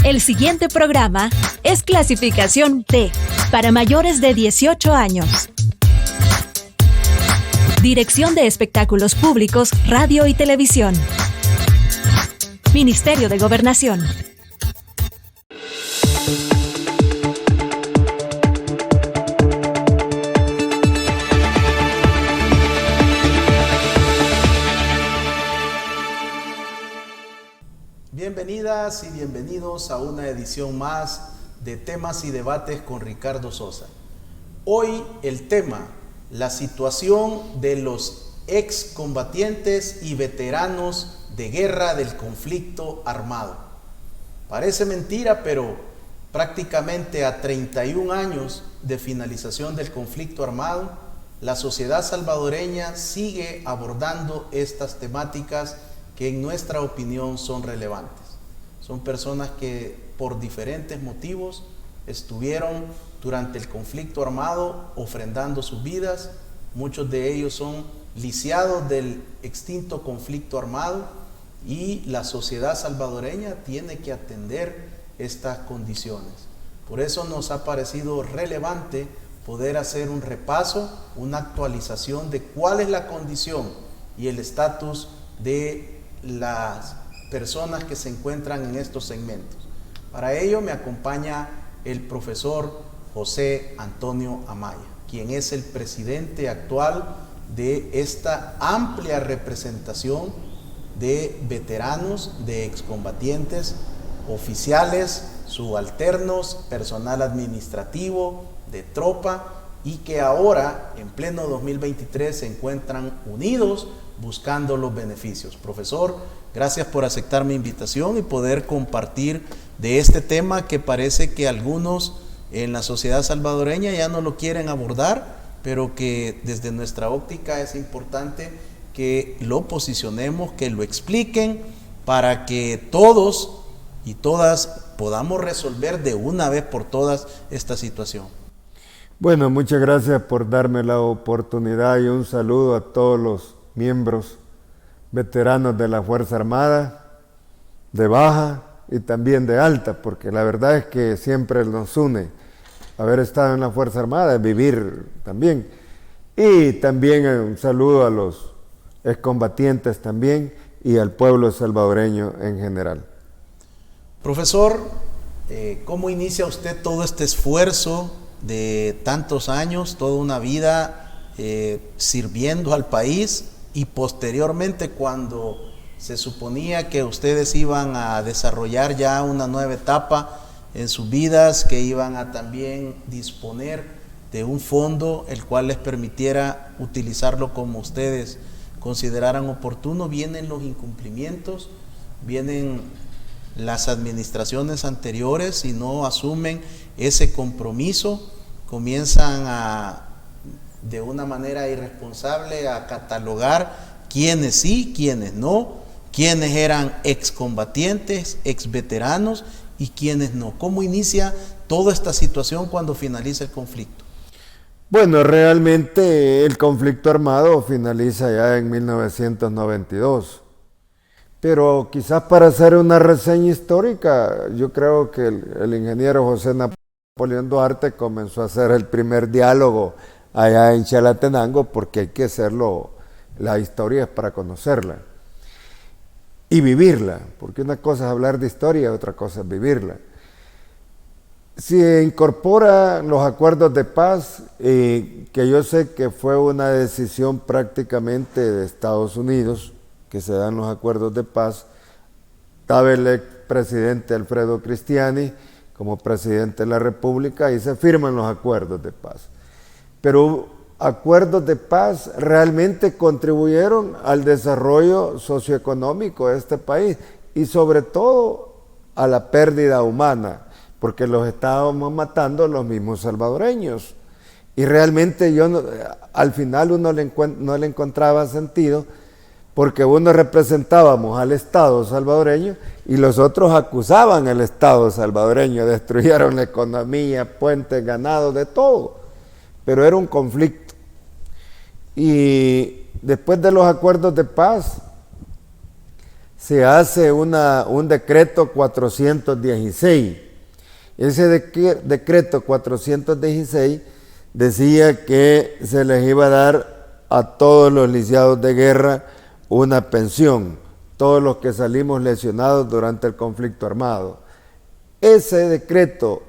El siguiente programa es clasificación D, para mayores de 18 años. Dirección de Espectáculos Públicos, Radio y Televisión. Ministerio de Gobernación. Bienvenidas y bienvenidos a una edición más de Temas y Debates con Ricardo Sosa. Hoy el tema, la situación de los excombatientes y veteranos de guerra del conflicto armado. Parece mentira, pero prácticamente a 31 años de finalización del conflicto armado, la sociedad salvadoreña sigue abordando estas temáticas que en nuestra opinión son relevantes. Son personas que por diferentes motivos estuvieron durante el conflicto armado ofrendando sus vidas. Muchos de ellos son lisiados del extinto conflicto armado y la sociedad salvadoreña tiene que atender estas condiciones. Por eso nos ha parecido relevante poder hacer un repaso, una actualización de cuál es la condición y el estatus de las personas que se encuentran en estos segmentos. Para ello me acompaña el profesor José Antonio Amaya, quien es el presidente actual de esta amplia representación de veteranos, de excombatientes, oficiales, subalternos, personal administrativo, de tropa, y que ahora, en pleno 2023, se encuentran unidos buscando los beneficios. Profesor, gracias por aceptar mi invitación y poder compartir de este tema que parece que algunos en la sociedad salvadoreña ya no lo quieren abordar, pero que desde nuestra óptica es importante que lo posicionemos, que lo expliquen, para que todos y todas podamos resolver de una vez por todas esta situación. Bueno, muchas gracias por darme la oportunidad y un saludo a todos los miembros veteranos de la Fuerza Armada, de baja y también de alta, porque la verdad es que siempre nos une haber estado en la Fuerza Armada, vivir también. Y también un saludo a los excombatientes también y al pueblo salvadoreño en general. Profesor, ¿cómo inicia usted todo este esfuerzo de tantos años, toda una vida sirviendo al país, y posteriormente cuando se suponía que ustedes iban a desarrollar ya una nueva etapa en sus vidas, que iban a también disponer de un fondo el cual les permitiera utilizarlo como ustedes consideraran oportuno, vienen los incumplimientos, vienen las administraciones anteriores y no asumen ese compromiso, comienzan de una manera irresponsable a catalogar quiénes sí, quiénes no, quiénes eran excombatientes, exveteranos y quiénes no. ¿Cómo inicia toda esta situación cuando finaliza el conflicto? Bueno, realmente el conflicto armado finaliza ya en 1992. Pero quizás para hacer una reseña histórica, yo creo que el ingeniero José Napoleón Duarte comenzó a hacer el primer diálogo allá en Chalatenango, porque hay que hacerlo, la historia es para conocerla y vivirla, porque una cosa es hablar de historia, otra cosa es vivirla. Se incorpora los acuerdos de paz, que yo sé que fue una decisión prácticamente de Estados Unidos, que se dan los acuerdos de paz. Estaba el expresidente Alfredo Cristiani como presidente de la República y se firman los acuerdos de paz. Pero acuerdos de paz realmente contribuyeron al desarrollo socioeconómico de este país y sobre todo a la pérdida humana, porque los estábamos matando los mismos salvadoreños. Y realmente al final uno no le encontraba sentido, porque uno representábamos al Estado salvadoreño y los otros acusaban al Estado salvadoreño, destruyeron la economía, puentes, ganado, de todo, pero era un conflicto. Y después de los acuerdos de paz, se hace un decreto 416. Ese decreto 416 decía que se les iba a dar a todos los lisiados de guerra una pensión, todos los que salimos lesionados durante el conflicto armado. Ese decreto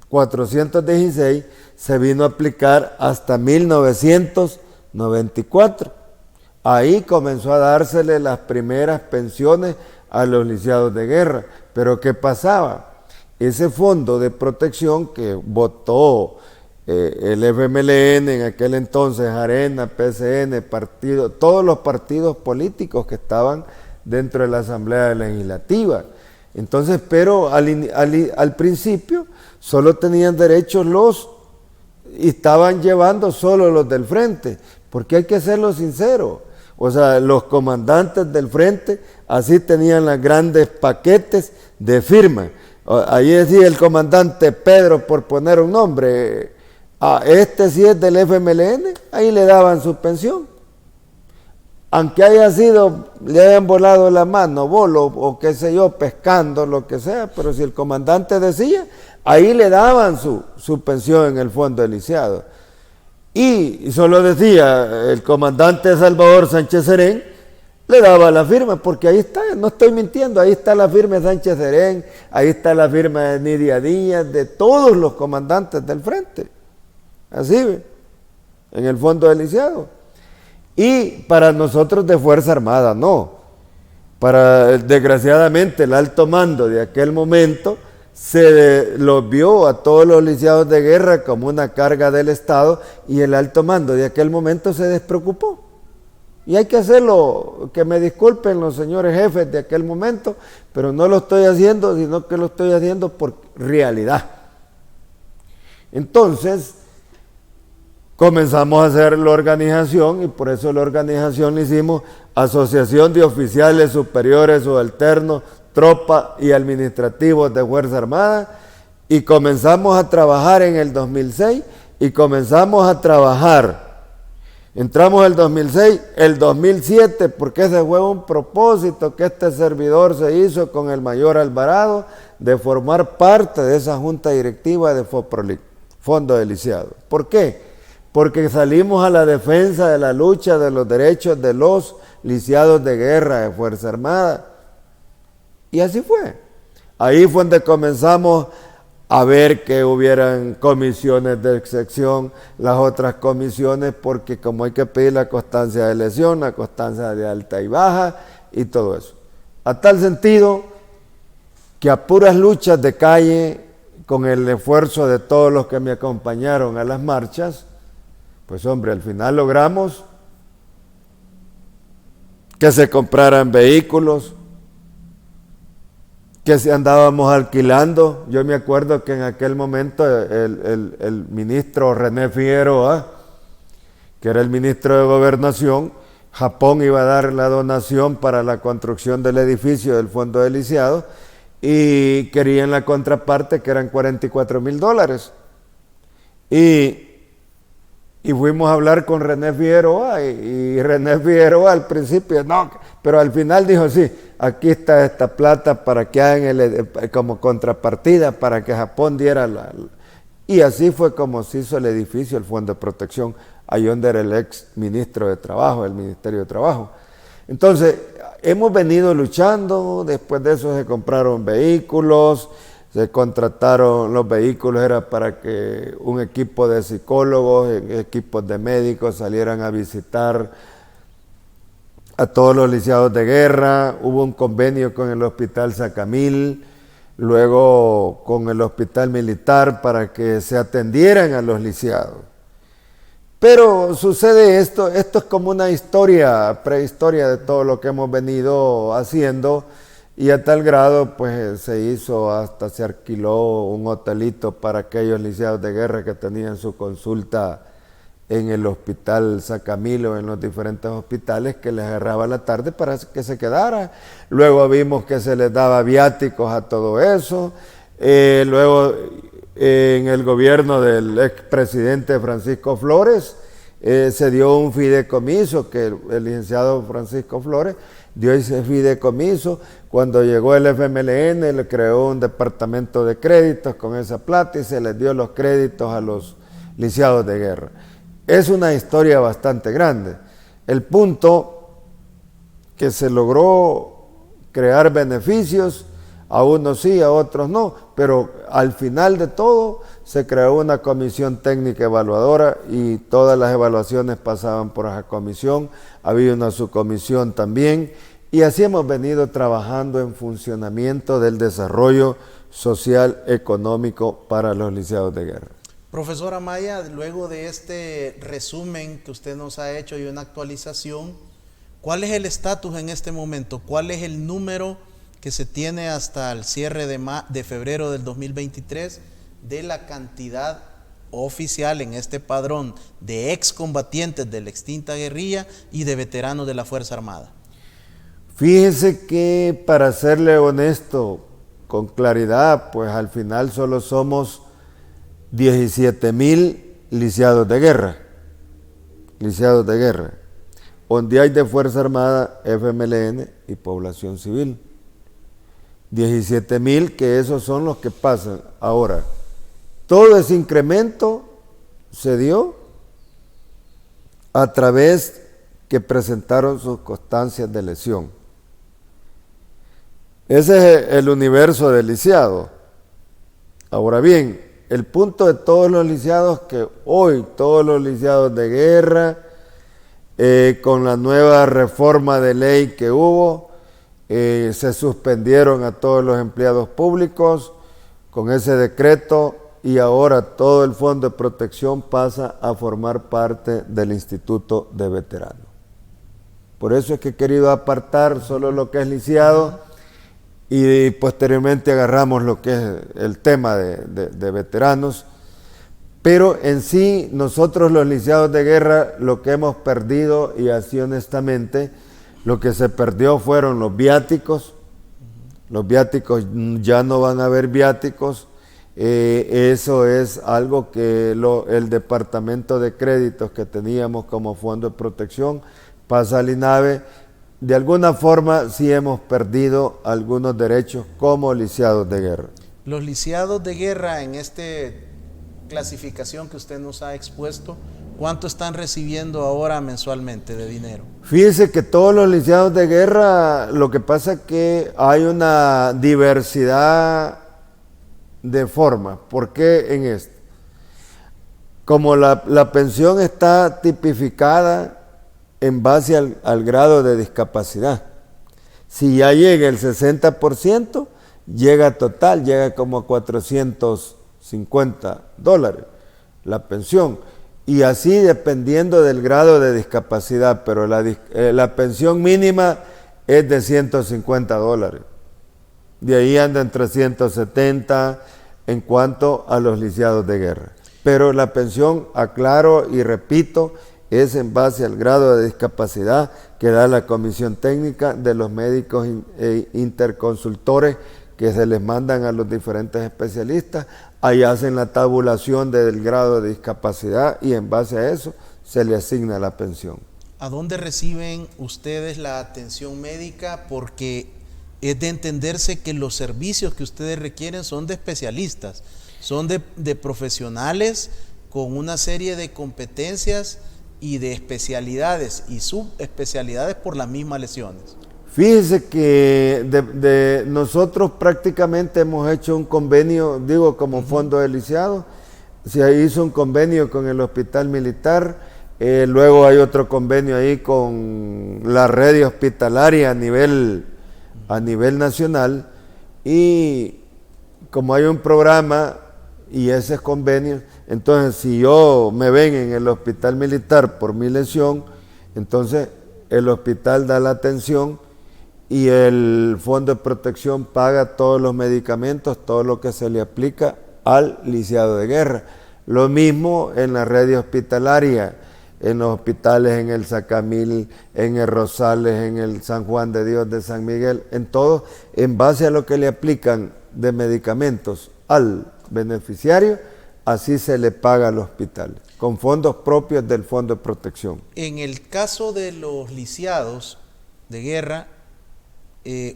416 se vino a aplicar hasta 1994. Ahí comenzó a dársele las primeras pensiones a los lisiados de guerra. Pero ¿qué pasaba? Ese fondo de protección que votó el FMLN, en aquel entonces Arena, PCN, todos los partidos políticos que estaban dentro de la Asamblea Legislativa. Entonces, pero al principio solo tenían derechos y estaban llevando solo los del frente, porque hay que serlo sincero. O sea, los comandantes del frente así tenían los grandes paquetes de firma. Ahí decía el comandante Pedro, por poner un nombre, este sí es del FMLN, ahí le daban su pensión. Aunque le hayan volado la mano, bolo o qué sé yo, pescando, lo que sea, pero si el comandante decía, ahí le daban su pensión en el fondo del lisiado. Y solo decía el comandante Salvador Sánchez Serén, le daba la firma, porque ahí está, no estoy mintiendo, ahí está la firma de Sánchez Serén, ahí está la firma de Nidia Díaz, de todos los comandantes del frente. Así ve, en el fondo del lisiado. Y para nosotros de Fuerza Armada no. Desgraciadamente el alto mando de aquel momento se los vio a todos los lisiados de guerra como una carga del Estado, y el alto mando de aquel momento se despreocupó. Y hay que hacerlo, que me disculpen los señores jefes de aquel momento, pero no lo estoy haciendo, sino que lo estoy haciendo por realidad. Entonces, comenzamos a hacer la organización, y por eso la organización le hicimos Asociación de Oficiales Superiores Subalternos, Tropa y Administrativos de Fuerza Armada, y comenzamos a trabajar en el 2006, y comenzamos a trabajar. Entramos el 2006, el 2007, porque ese fue un propósito que este servidor se hizo con el mayor Alvarado, de formar parte de esa junta directiva de FOPROLIC, Fondo de Lisiado. ¿Por qué? Porque salimos a la defensa de la lucha de los derechos de los lisiados de guerra de Fuerza Armada. Y así fue. Ahí fue donde comenzamos a ver que hubieran comisiones de excepción, las otras comisiones, porque como hay que pedir la constancia de lesión, la constancia de alta y baja y todo eso. A tal sentido que a puras luchas de calle, con el esfuerzo de todos los que me acompañaron a las marchas, pues hombre, al final logramos que se compraran vehículos, que se andábamos alquilando. Yo me acuerdo que en aquel momento el ministro René Figueroa, que era el ministro de Gobernación, Japón iba a dar la donación para la construcción del edificio del Fondo de Lisiado, y querían la contraparte, que eran $44,000. Y fuimos a hablar con René Figueroa, y René Figueroa al principio no, pero al final dijo, sí, aquí está esta plata para que hagan como contrapartida, para que Japón diera y así fue como se hizo el edificio, el Fondo de Protección, ahí donde era el ex ministro de Trabajo, el Ministerio de Trabajo. Entonces, hemos venido luchando, después de eso se compraron vehículos, se contrataron los vehículos, era para que un equipo de psicólogos, equipos de médicos salieran a visitar a todos los lisiados de guerra. Hubo un convenio con el Hospital Sacamil, luego con el Hospital Militar para que se atendieran a los lisiados. Pero sucede esto es como una prehistoria de todo lo que hemos venido haciendo. Y a tal grado, pues se alquiló un hotelito para aquellos lisiados de guerra que tenían su consulta en el Hospital Sacamil o en los diferentes hospitales, que les agarraba la tarde para que se quedara. Luego vimos que se les daba viáticos a todo eso. Luego, en el gobierno del expresidente Francisco Flores, se dio un fideicomiso que el licenciado Francisco Flores dio ese fideicomiso. Cuando llegó el FMLN, le creó un departamento de créditos con esa plata y se les dio los créditos a los lisiados de guerra. Es una historia bastante grande. El punto que se logró crear beneficios, a unos sí, a otros no, pero al final de todo se creó una comisión técnica evaluadora y todas las evaluaciones pasaban por esa comisión, había una subcomisión también, y así hemos venido trabajando en funcionamiento del desarrollo social económico para los lisiados de guerra. Profesor Amaya, luego de este resumen que usted nos ha hecho y una actualización, ¿cuál es el estatus en este momento? ¿Cuál es el número que se tiene hasta el cierre de febrero del 2023 de la cantidad oficial en este padrón de excombatientes de la extinta guerrilla y de veteranos de la Fuerza Armada? Fíjese que, para serle honesto, con claridad, pues al final solo somos 17,000 lisiados de guerra, donde hay de Fuerza Armada, FMLN y población civil. 17,000, que esos son los que pasan. Ahora, todo ese incremento se dio a través que presentaron sus constancias de lesión. Ese es el universo del lisiado. Ahora bien, el punto de todos los lisiados, que hoy todos los lisiados de guerra, con la nueva reforma de ley que hubo, se suspendieron a todos los empleados públicos con ese decreto, y ahora todo el Fondo de Protección pasa a formar parte del Instituto de Veteranos. Por eso es que he querido apartar solo lo que es lisiado y posteriormente agarramos lo que es el tema de veteranos. Pero en sí, nosotros los lisiados de guerra, lo que hemos perdido, y así honestamente, lo que se perdió fueron los viáticos. Los viáticos, ya no van a haber viáticos. Eso es algo que el departamento de créditos que teníamos como Fondo de Protección pasa al INAVE. De alguna forma sí hemos perdido algunos derechos como lisiados de guerra. Los lisiados de guerra, en esta clasificación que usted nos ha expuesto, ¿cuánto están recibiendo ahora mensualmente de dinero? Fíjese que todos los lisiados de guerra, lo que pasa es que hay una diversidad de formas. ¿Por qué en esto? Como la pensión está tipificada en base al grado de discapacidad. Si ya llega el 60%, llega total, llega como a $450 la pensión. Y así dependiendo del grado de discapacidad, pero la pensión mínima es de $150. De ahí andan 370 en cuanto a los lisiados de guerra. Pero la pensión, aclaro y repito, es en base al grado de discapacidad que da la comisión técnica de los médicos interconsultores que se les mandan a los diferentes especialistas. Ahí hacen la tabulación del grado de discapacidad y en base a eso se le asigna la pensión. ¿A dónde reciben ustedes la atención médica? Porque es de entenderse que los servicios que ustedes requieren son de especialistas, son de profesionales con una serie de competencias y de especialidades y subespecialidades por las mismas lesiones. Fíjese que nosotros prácticamente hemos hecho un convenio, digo como Fondo de Lisiados, se hizo un convenio con el Hospital Militar, luego hay otro convenio ahí con la red hospitalaria a nivel nacional, y como hay un programa y ese es convenio, entonces si yo me ven en el Hospital Militar por mi lesión, entonces el hospital da la atención y el Fondo de Protección paga todos los medicamentos, todo lo que se le aplica al lisiado de guerra. Lo mismo en la red hospitalaria, en los hospitales, en el Sacamil, en el Rosales, en el San Juan de Dios de San Miguel, en todo, en base a lo que le aplican de medicamentos al beneficiario, así se le paga al hospital, con fondos propios del Fondo de Protección. En el caso de los lisiados de guerra,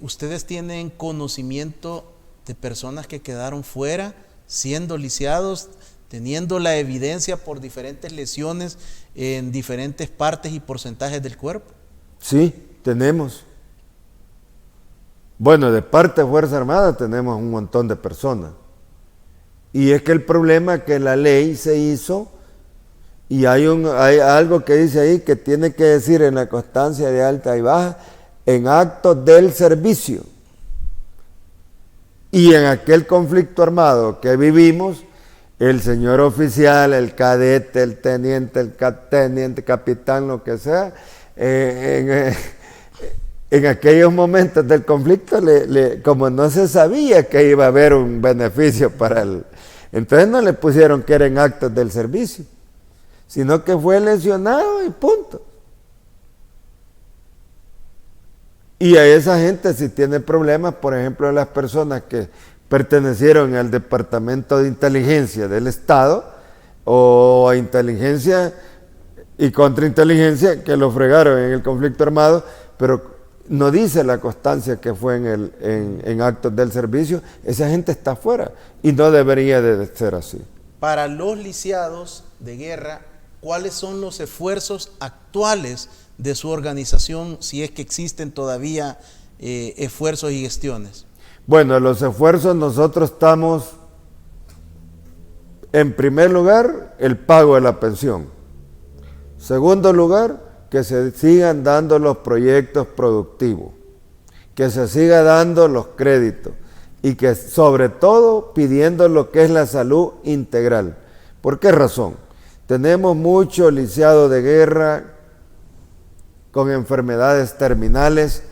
¿ustedes tienen conocimiento de personas que quedaron fuera, siendo lisiados, teniendo la evidencia por diferentes lesiones en diferentes partes y porcentajes del cuerpo? Sí, tenemos. Bueno, de parte de Fuerza Armada tenemos un montón de personas. Y es que el problema es que la ley se hizo y hay algo que dice ahí que tiene que decir en la constancia de alta y baja en actos del servicio. Y en aquel conflicto armado que vivimos, el señor oficial, el cadete, el teniente, capitán, lo que sea, en aquellos momentos del conflicto, como no se sabía que iba a haber un beneficio para él, entonces no le pusieron que eran actos del servicio, sino que fue lesionado y punto. Y a esa gente si tiene problemas, por ejemplo, las personas que pertenecieron al Departamento de Inteligencia del Estado o a inteligencia y contrainteligencia que lo fregaron en el conflicto armado, pero no dice la constancia que fue en actos del servicio, esa gente está fuera y no debería de ser así. Para los lisiados de guerra, ¿cuáles son los esfuerzos actuales de su organización, si es que existen todavía esfuerzos y gestiones? Bueno, los esfuerzos nosotros estamos, en primer lugar, el pago de la pensión. Segundo lugar, que se sigan dando los proyectos productivos, que se siga dando los créditos y que sobre todo pidiendo lo que es la salud integral. ¿Por qué razón? Tenemos muchos lisiados de guerra con enfermedades terminales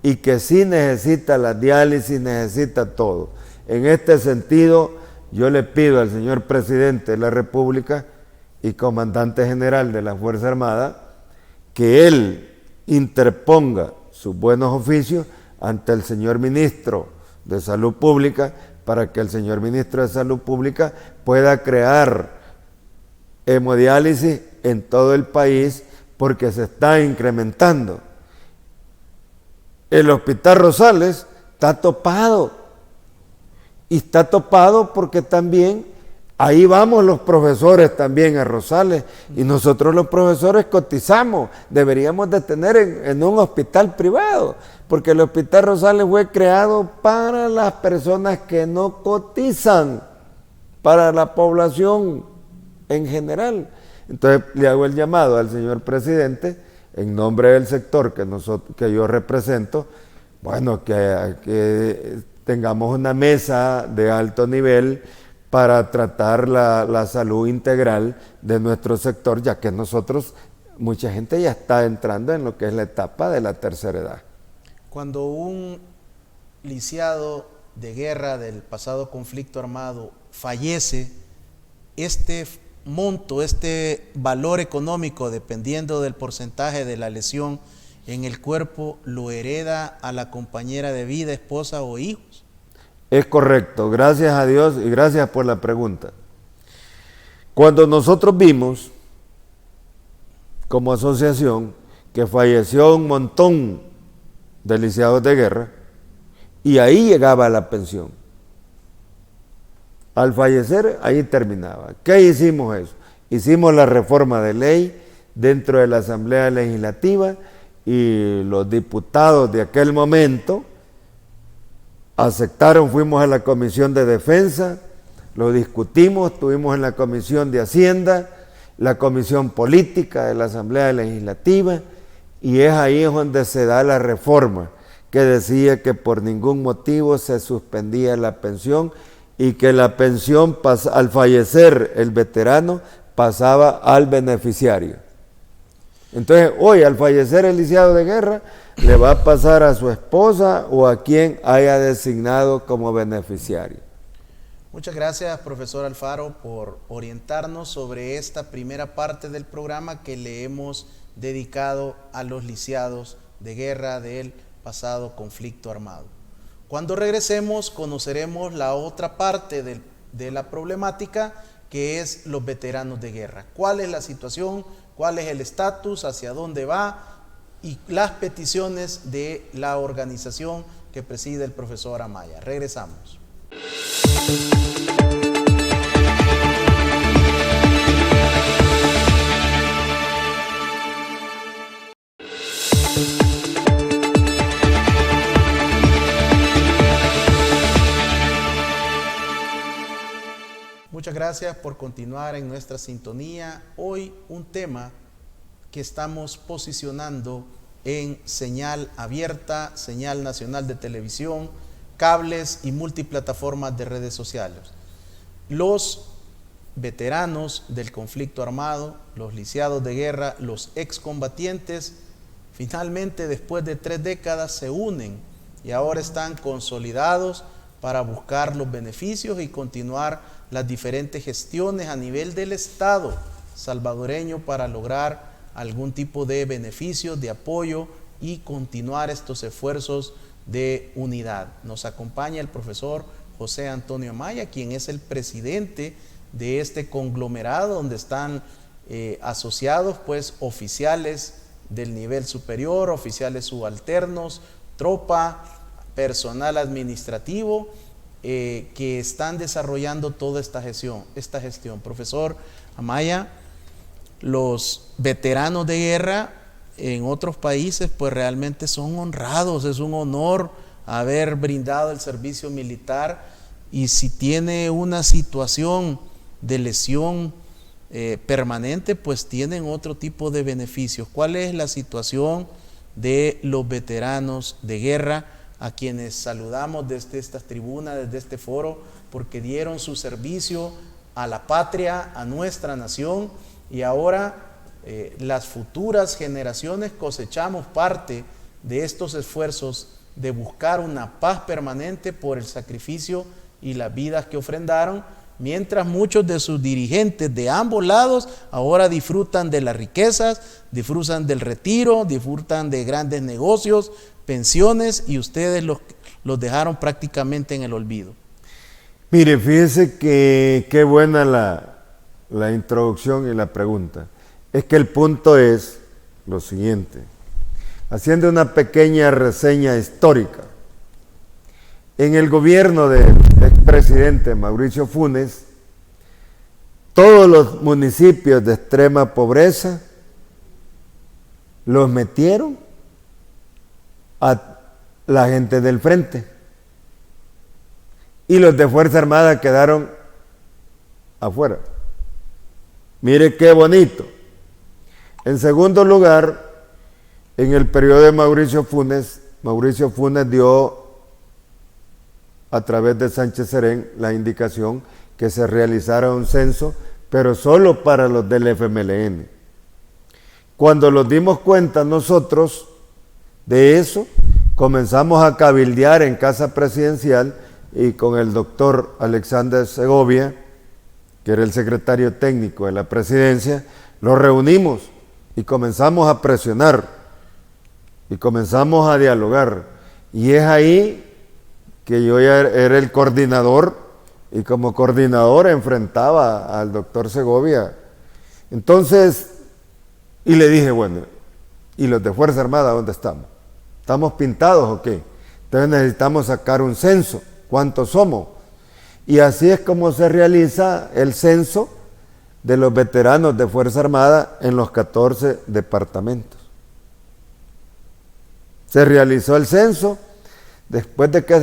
y que sí necesita la diálisis, necesita todo. En este sentido, yo le pido al señor presidente de la República y comandante general de la Fuerza Armada que él interponga sus buenos oficios ante el señor ministro de Salud Pública para que el señor ministro de Salud Pública pueda crear hemodiálisis en todo el país porque se está incrementando. El Hospital Rosales está topado y está topado porque también ahí vamos los profesores también a Rosales y nosotros los profesores cotizamos, deberíamos de tener en un hospital privado, porque el Hospital Rosales fue creado para las personas que no cotizan, para la población en general. Entonces le hago el llamado al señor presidente, en nombre del sector que yo represento, bueno, que tengamos una mesa de alto nivel para tratar la salud integral de nuestro sector, ya que nosotros, mucha gente ya está entrando en lo que es la etapa de la tercera edad. Cuando un lisiado de guerra del pasado conflicto armado fallece, este monto, este valor económico, dependiendo del porcentaje de la lesión en el cuerpo, lo hereda a la compañera de vida, esposa o hijos. Es correcto, gracias a Dios y gracias por la pregunta. Cuando nosotros vimos, como asociación, que falleció un montón de lisiados de guerra, y ahí llegaba la pensión. Al fallecer, ahí terminaba. ¿Qué hicimos eso? Hicimos la reforma de ley dentro de la Asamblea Legislativa y los diputados de aquel momento aceptaron, fuimos a la Comisión de Defensa, lo discutimos, estuvimos en la Comisión de Hacienda, la Comisión Política de la Asamblea Legislativa, y es ahí donde se da la reforma que decía que por ningún motivo se suspendía la pensión y que la pensión al fallecer el veterano pasaba al beneficiario. Entonces, hoy al fallecer el lisiado de guerra, le va a pasar a su esposa o a quien haya designado como beneficiario. Muchas gracias, profesor Alfaro, por orientarnos sobre esta primera parte del programa que le hemos dedicado a los lisiados de guerra del pasado conflicto armado. Cuando regresemos, conoceremos la otra parte de la problemática, que es los veteranos de guerra. ¿Cuál es la situación? ¿Cuál es el estatus? ¿Hacia dónde va? y las peticiones de la organización que preside el profesor Amaya. Regresamos. Muchas gracias por continuar en nuestra sintonía. Hoy un tema que estamos posicionando en señal abierta, señal nacional de televisión, cables y multiplataformas de redes sociales. Los veteranos del conflicto armado, los lisiados de guerra, los excombatientes, finalmente después de 3 décadas se unen y ahora están consolidados para buscar los beneficios y continuar las diferentes gestiones a nivel del Estado salvadoreño para lograr algún tipo de beneficios, de apoyo y continuar estos esfuerzos de unidad. Nos acompaña el profesor José Antonio Amaya, quien es el presidente de este conglomerado donde están asociados pues oficiales del nivel superior, oficiales subalternos, tropa, personal administrativo que están desarrollando toda esta gestión. Profesor Amaya, los veteranos de guerra en otros países pues realmente son honrados, es un honor haber brindado el servicio militar, y si tiene una situación de lesión permanente pues tienen otro tipo de beneficios. ¿Cuál es la situación de los veteranos de guerra, a quienes saludamos desde esta tribuna, desde este foro, porque dieron su servicio a la patria, a nuestra nación, y ahora las futuras generaciones cosechamos parte de estos esfuerzos de buscar una paz permanente por el sacrificio y las vidas que ofrendaron, mientras muchos de sus dirigentes de ambos lados ahora disfrutan de las riquezas, disfrutan del retiro, disfrutan de grandes negocios, pensiones, y ustedes los dejaron prácticamente en el olvido. Mire, fíjese que qué buena la introducción y la pregunta. Es que el punto es lo siguiente, haciendo una pequeña reseña histórica. En el gobierno del expresidente Mauricio Funes, todos los municipios de extrema pobreza los metieron a la gente del frente, y los de Fuerza Armada quedaron afuera. Mire qué bonito. En segundo lugar, en el periodo de Mauricio Funes dio a través de Sánchez Serén la indicación que se realizara un censo, pero solo para los del FMLN. Cuando nos dimos cuenta nosotros de eso, comenzamos a cabildear en Casa Presidencial, y con el doctor Alexander Segovia, que era el secretario técnico de la presidencia, lo reunimos y comenzamos a presionar y comenzamos a dialogar, y es ahí que yo ya era el coordinador, y como coordinador enfrentaba al doctor Segovia. Entonces, y le dije, bueno, ¿y los de Fuerza Armada dónde estamos? ¿Estamos pintados o qué? Entonces necesitamos sacar un censo. ¿Cuántos somos? Y así es como se realiza el censo de los veteranos de Fuerza Armada en los 14 departamentos. Se realizó el censo. Después de que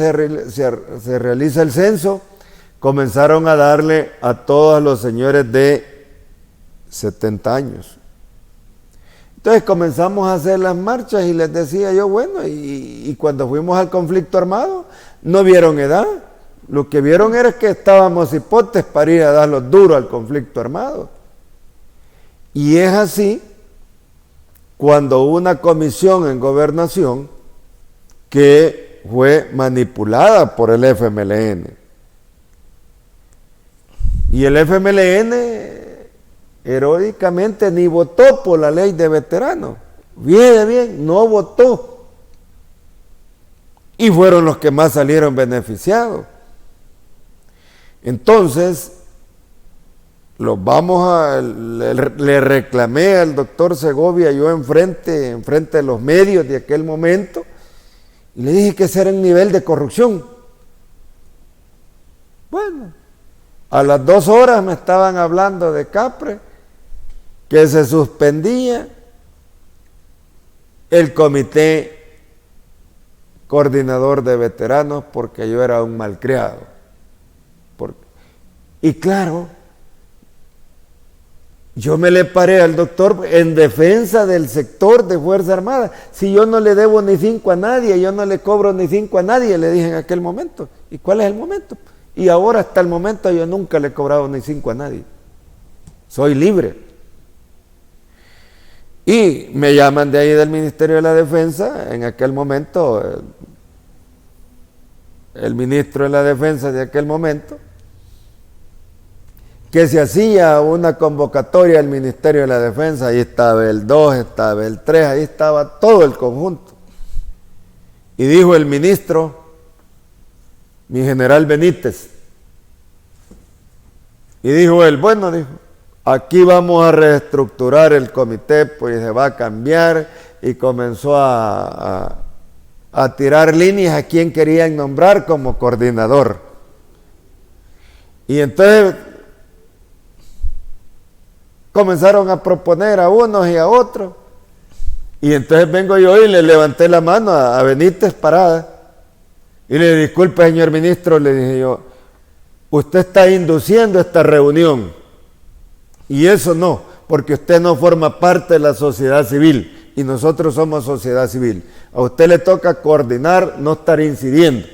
se realiza el censo, comenzaron a darle a todos los señores de 70 años. Entonces comenzamos a hacer las marchas, y les decía yo, bueno, y cuando fuimos al conflicto armado, no vieron edad. Lo que vieron era que estábamos hipotes para ir a dar los duros al conflicto armado. Y es así cuando hubo una comisión en gobernación que fue manipulada por el FMLN. Y el FMLN heroicamente ni votó por la ley de veteranos. Bien, no votó. Y fueron los que más salieron beneficiados. Entonces, le reclamé al doctor Segovia, yo enfrente de los medios de aquel momento, y le dije que ese era el nivel de corrupción. Bueno, a las 2 horas me estaban hablando de Capre, que se suspendía el comité coordinador de veteranos porque yo era un malcriado. Y claro, yo me le paré al doctor en defensa del sector de Fuerza Armada. Si yo no le debo ni 5 a nadie, yo no le cobro ni 5 a nadie, le dije en aquel momento. ¿Y cuál es el momento? Y ahora hasta el momento yo nunca le he cobrado ni 5 a nadie. Soy libre. Y me llaman de ahí del Ministerio de la Defensa, en aquel momento, el ministro de la Defensa de aquel momento, que se hacía una convocatoria al Ministerio de la Defensa, ahí estaba el 2, estaba el 3, ahí estaba todo el conjunto. Y dijo el ministro, mi general Benítez, y dijo él, bueno, dijo, aquí vamos a reestructurar el comité, pues se va a cambiar, y comenzó a tirar líneas a quien querían nombrar como coordinador. Y entonces comenzaron a proponer a unos y a otros, y entonces vengo yo y le levanté la mano a Benítez Parada, y le dije, disculpe señor ministro, le dije yo, usted está induciendo esta reunión, y eso no, porque usted no forma parte de la sociedad civil, y nosotros somos sociedad civil. A usted le toca coordinar, no estar incidiendo,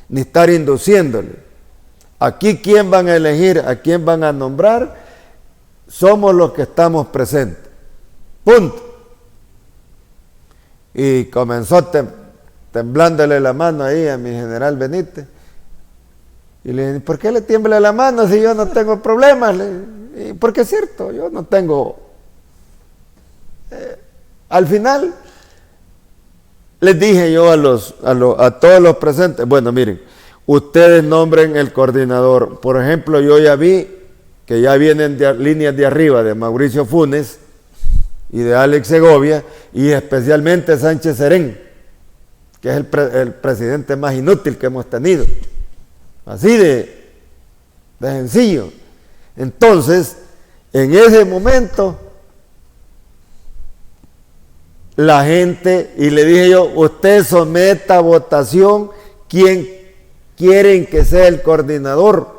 ni estar induciéndole. Aquí quién van a elegir, a quién van a nombrar, somos los que estamos presentes. Punto. Y comenzó temblándole la mano ahí a mi general Benítez. Y le dije, ¿por qué le tiembla la mano si yo no tengo problemas? Porque es cierto, yo no tengo... al final, les dije yo a todos los presentes, bueno, miren, ustedes nombren el coordinador. Por ejemplo, yo ya vi que ya vienen líneas de arriba de Mauricio Funes y de Alex Segovia, y especialmente Sánchez Serén, que es el presidente más inútil que hemos tenido. Así de sencillo. Entonces, en ese momento, la gente, y le dije yo, usted someta a votación quién quieren que sea el coordinador.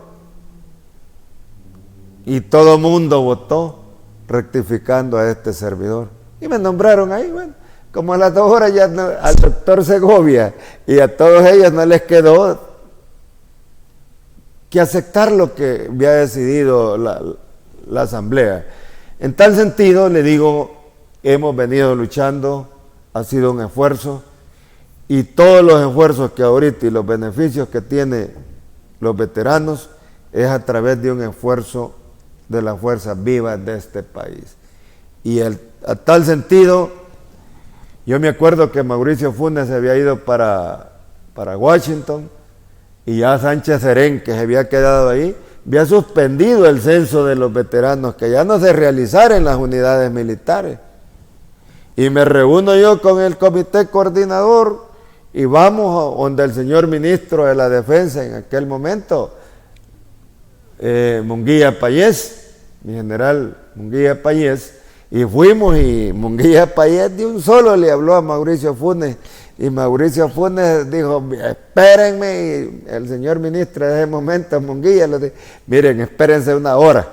Y todo mundo votó rectificando a este servidor. Y me nombraron ahí, bueno, como a las 2 horas ya al doctor Segovia y a todos ellos no les quedó que aceptar lo que había decidido la asamblea. En tal sentido, le digo, hemos venido luchando, ha sido un esfuerzo, y todos los esfuerzos que ahorita y los beneficios que tienen los veteranos es a través de un esfuerzo de las fuerzas vivas de este país. Y a tal sentido, yo me acuerdo que Mauricio Funes se había ido para Washington, y ya Sánchez Serén, que se había quedado ahí, había suspendido el censo de los veteranos, que ya no se realizara en las unidades militares. Y me reúno yo con el comité coordinador y vamos donde el señor ministro de la Defensa en aquel momento, Munguía Payés, mi general Munguía Payés, y fuimos, y Munguía Payés de un solo le habló a Mauricio Funes, y Mauricio Funes dijo, espérenme, y el señor ministro de ese momento, Munguía, le dijo, miren, espérense 1 hora,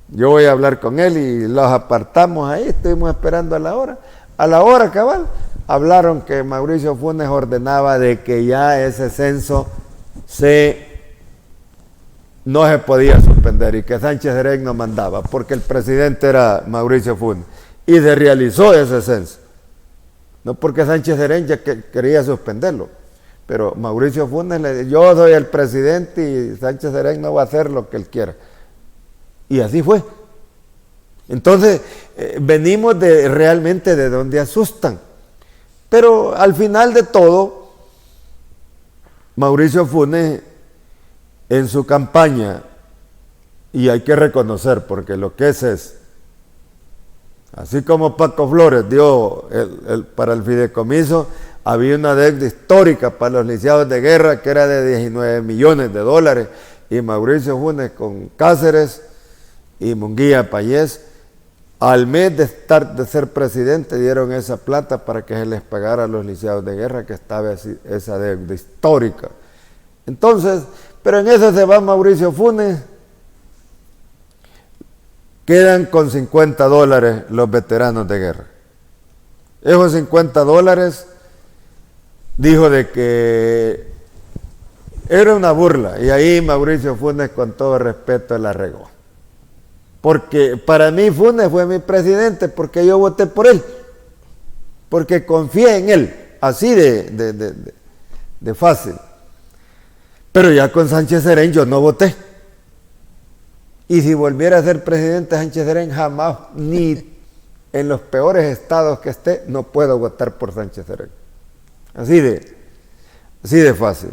yo voy a hablar con él, y los apartamos ahí, estuvimos esperando a la hora cabal, hablaron que Mauricio Funes ordenaba de que ya ese censo no se podía suspender, y que Sánchez Serén no mandaba, porque el presidente era Mauricio Funes, y se realizó ese censo. No porque Sánchez Serén ya quería suspenderlo, pero Mauricio Funes le dijo, yo soy el presidente y Sánchez Serén no va a hacer lo que él quiera. Y así fue. Entonces, venimos realmente de donde asustan. Pero al final de todo, Mauricio Funes, en su campaña Y hay que reconocer, porque lo que es. Así como Paco Flores dio para el fideicomiso, había una deuda histórica para los lisiados de guerra que era de 19 millones de dólares. Y Mauricio Funes con Cáceres y Munguía Payés, al mes de ser presidente, dieron esa plata para que se les pagara a los lisiados de guerra, que estaba esa deuda histórica. Entonces, pero en eso se va Mauricio Funes. Quedan con $50 los veteranos de guerra. Esos $50 dijo de que era una burla, y ahí Mauricio Funes, con todo respeto, la regó. Porque para mí Funes fue mi presidente, porque yo voté por él, porque confié en él, así de fácil. Pero ya con Sánchez Serén yo no voté. Y si volviera a ser presidente Sánchez Serén, jamás, ni en los peores estados que esté, no puedo votar por Sánchez Serén. Así de fácil.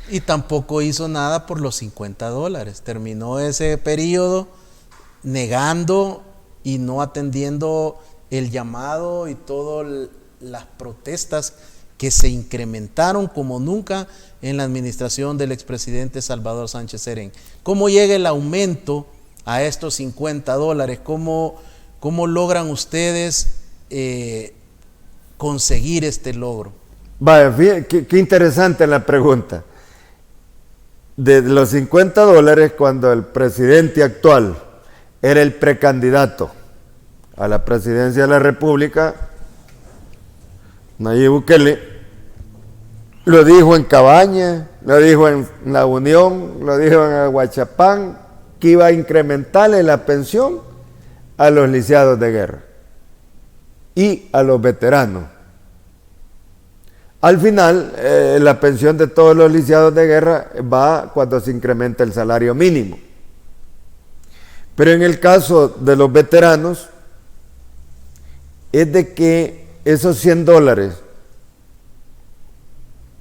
Y tampoco hizo nada por los $50. Terminó ese periodo negando y no atendiendo el llamado y todas las protestas que se incrementaron como nunca en la administración del expresidente Salvador Sánchez Serén. ¿Cómo llega el aumento a estos $50? ¿Cómo logran ustedes conseguir este logro? Vaya, qué interesante la pregunta. De los $50, cuando el presidente actual era el precandidato a la presidencia de la República, Nayib Bukele, lo dijo en Cabaña, lo dijo en La Unión, lo dijo en Aguachapán, que iba a incrementarle la pensión a los lisiados de guerra y a los veteranos. Al final, la pensión de todos los lisiados de guerra va cuando se incrementa el salario mínimo. Pero en el caso de los veteranos, es de que esos $100,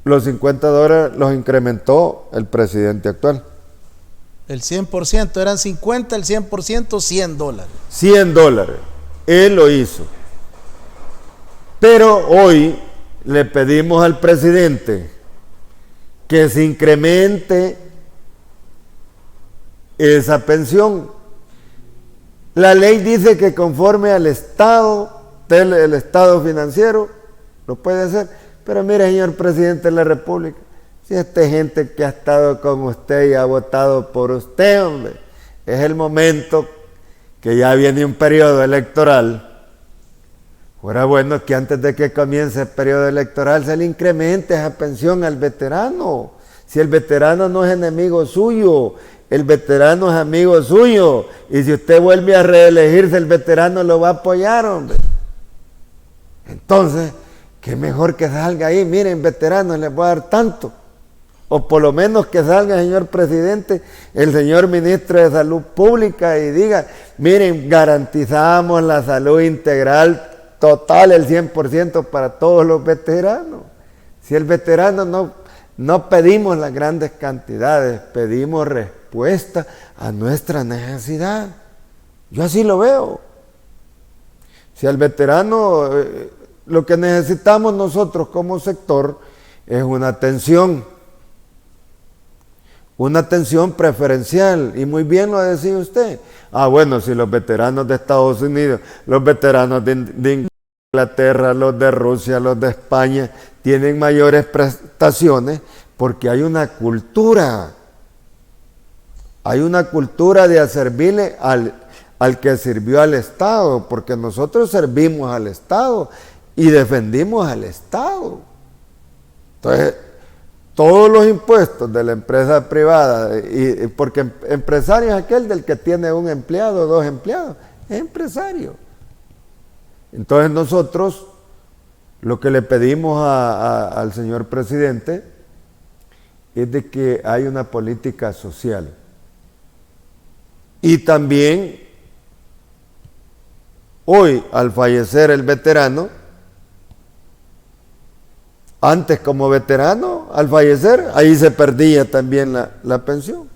los $50 los incrementó el presidente actual. El 100%, eran 50, el 100%, $100. $100, él lo hizo. Pero hoy le pedimos al presidente que se incremente esa pensión. La ley dice que conforme al estado, el estado financiero, lo puede hacer. Pero mire, señor presidente de la República, si esta gente que ha estado con usted y ha votado por usted, hombre, es el momento que ya viene un periodo electoral. Fuera bueno que antes de que comience el periodo electoral se le incremente esa pensión al veterano. Si el veterano no es enemigo suyo, el veterano es amigo suyo. Y si usted vuelve a reelegirse, el veterano lo va a apoyar, hombre. Entonces, qué mejor que salga ahí, miren, veteranos, les voy a dar tanto. O por lo menos que salga, señor presidente, el señor ministro de Salud Pública y diga, miren, garantizamos la salud integral total, el 100% para todos los veteranos. Si el veterano no pedimos las grandes cantidades, pedimos respuesta a nuestra necesidad. Yo así lo veo. Si al veterano, lo que necesitamos nosotros como sector es una atención preferencial, y muy bien lo decía usted. Bueno, si los veteranos de Estados Unidos, los veteranos de Inglaterra, los de Rusia, los de España, tienen mayores prestaciones, porque hay una cultura de servirle al que sirvió al Estado, porque nosotros servimos al Estado y defendimos al Estado. Entonces, todos los impuestos de la empresa privada, y porque empresario es aquel del que tiene un empleado, dos empleados, es empresario. Entonces nosotros lo que le pedimos al señor presidente es de que hay una política social. Y también hoy, al fallecer el veterano, antes como veterano, al fallecer, ahí se perdía también la pensión.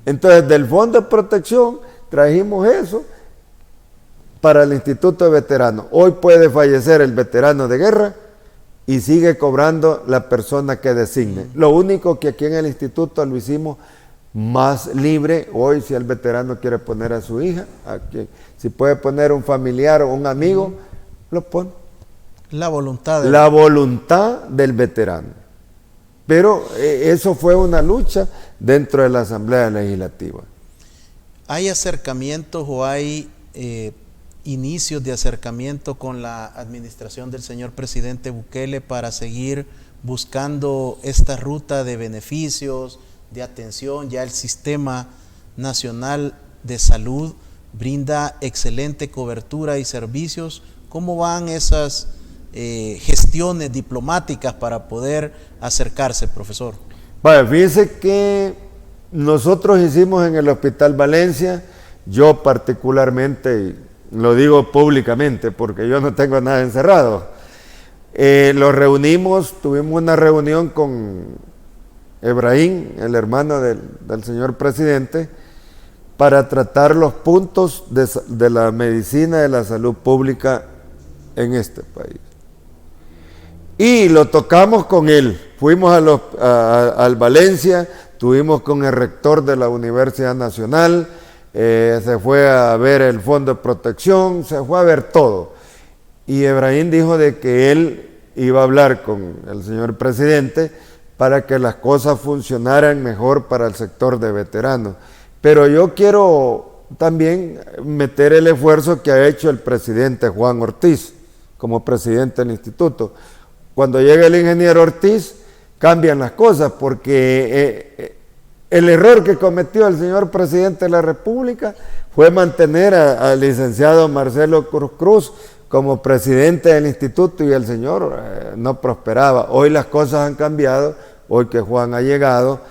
Entonces, del Fondo de Protección trajimos eso para el Instituto de Veteranos. Hoy puede fallecer el veterano de guerra y sigue cobrando la persona que designe. Lo único que aquí en el instituto lo hicimos más libre. Hoy, si el veterano quiere poner a su hija, si puede poner un familiar o un amigo, lo pone. La voluntad del veterano. Pero eso fue una lucha dentro de la Asamblea Legislativa. ¿Hay acercamientos o hay inicios de acercamiento con la administración del señor presidente Bukele para seguir buscando esta ruta de beneficios, de atención? Ya el Sistema Nacional de Salud brinda excelente cobertura y servicios. ¿Cómo van esas gestiones diplomáticas para poder acercarse, profesor? Vaya, fíjese que nosotros hicimos en el Hospital Valencia, yo particularmente, lo digo públicamente porque yo no tengo nada encerrado, los reunimos, tuvimos una reunión con Ebrahim, el hermano del señor presidente, para tratar los puntos de la medicina de la salud pública en este país. Y lo tocamos con él. Fuimos al Valencia, estuvimos con el rector de la Universidad Nacional, se fue a ver el Fondo de Protección, se fue a ver todo. Y Ebrahim dijo de que él iba a hablar con el señor presidente para que las cosas funcionaran mejor para el sector de veteranos. Pero yo quiero también meter el esfuerzo que ha hecho el presidente Juan Ortiz como presidente del instituto. Cuando llega el ingeniero Ortiz, cambian las cosas, porque el error que cometió el señor presidente de la República fue mantener al licenciado Marcelo Cruz como presidente del instituto y el señor no prosperaba. Hoy las cosas han cambiado, hoy que Juan ha llegado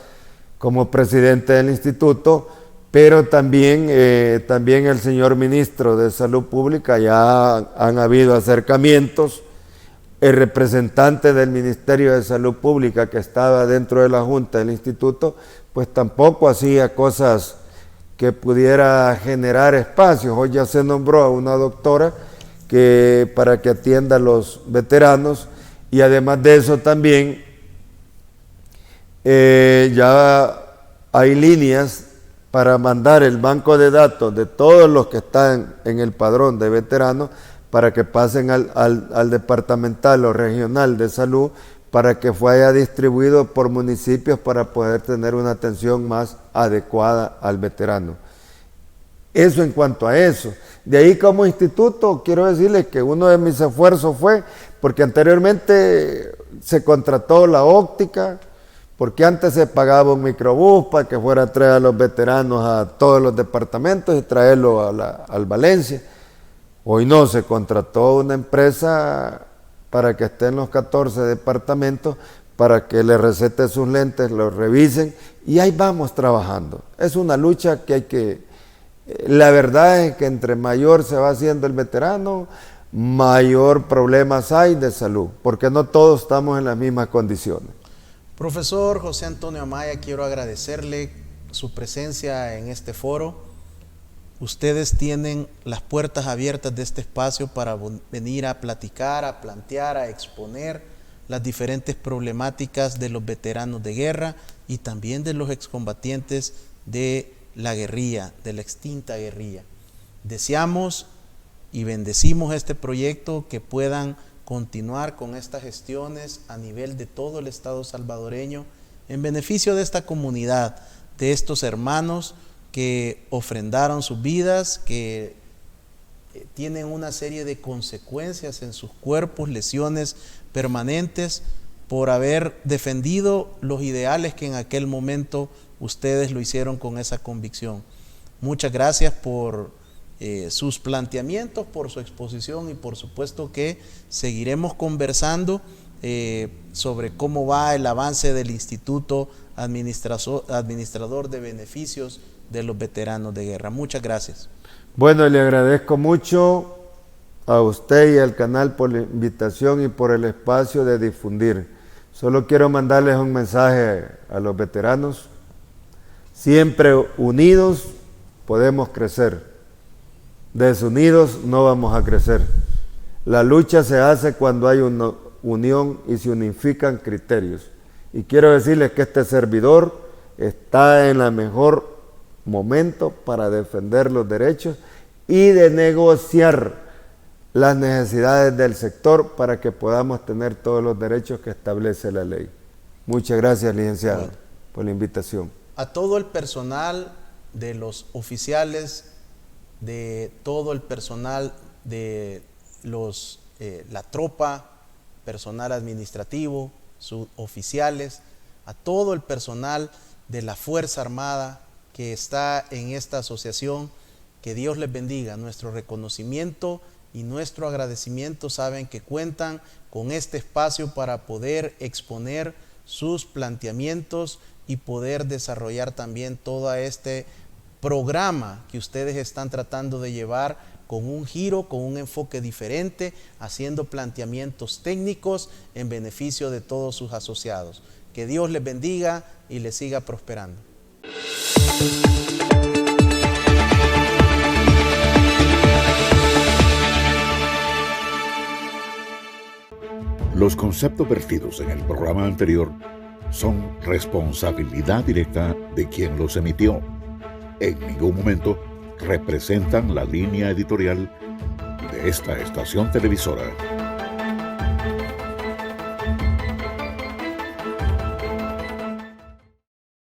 como presidente del instituto, pero también el señor ministro de Salud Pública, ya han habido acercamientos. El representante del Ministerio de Salud Pública que estaba dentro de la Junta del Instituto, pues tampoco hacía cosas que pudiera generar espacios. Hoy ya se nombró a una doctora para que atienda a los veteranos, y además de eso también ya hay líneas para mandar el banco de datos de todos los que están en el padrón de veteranos para que pasen al departamental o regional de salud, para que vaya distribuido por municipios para poder tener una atención más adecuada al veterano. Eso en cuanto a eso. De ahí, como instituto, quiero decirles que uno de mis esfuerzos fue, porque anteriormente se contrató la óptica, porque antes se pagaba un microbús para que fuera a traer a los veteranos a todos los departamentos y traerlo al Valencia. Hoy no, se contrató una empresa para que esté en los 14 departamentos, para que le recete sus lentes, los revisen, y ahí vamos trabajando. Es una lucha que hay que... La verdad es que entre mayor se va haciendo el veterano, mayor problemas hay de salud, porque no todos estamos en las mismas condiciones. Profesor José Antonio Amaya, quiero agradecerle su presencia en este foro. Ustedes tienen las puertas abiertas de este espacio para venir a platicar, a plantear, a exponer las diferentes problemáticas de los veteranos de guerra y también de los excombatientes de la guerrilla, de la extinta guerrilla. Deseamos y bendecimos este proyecto, que puedan continuar con estas gestiones a nivel de todo el Estado salvadoreño en beneficio de esta comunidad, de estos hermanos que ofrendaron sus vidas, que tienen una serie de consecuencias en sus cuerpos, lesiones permanentes, por haber defendido los ideales que en aquel momento ustedes lo hicieron con esa convicción. Muchas gracias por sus planteamientos, por su exposición, y por supuesto que seguiremos conversando sobre cómo va el avance del Instituto Administrador de Beneficios de los Veteranos de Guerra. Muchas gracias. Bueno, le agradezco mucho a usted y al canal por la invitación y por el espacio de difundir. Solo quiero mandarles un mensaje a los veteranos. Siempre unidos podemos crecer. Desunidos no vamos a crecer. La lucha se hace cuando hay una unión y se unifican criterios. Y quiero decirles que este servidor está en el mejor momento para defender los derechos y de negociar las necesidades del sector para que podamos tener todos los derechos que establece la ley. Muchas gracias, licenciado, por la invitación. A todo el personal de los oficiales, de todo el personal de la tropa, personal administrativo, suboficiales, a todo el personal de la Fuerza Armada que está en esta asociación, que Dios les bendiga. Nuestro reconocimiento y nuestro agradecimiento, saben que cuentan con este espacio para poder exponer sus planteamientos y poder desarrollar también todo este programa que ustedes están tratando de llevar con un giro, con un enfoque diferente, haciendo planteamientos técnicos en beneficio de todos sus asociados. Que Dios les bendiga y les siga prosperando. Los conceptos vertidos en el programa anterior son responsabilidad directa de quien los emitió. En ningún momento representan la línea editorial de esta estación televisora.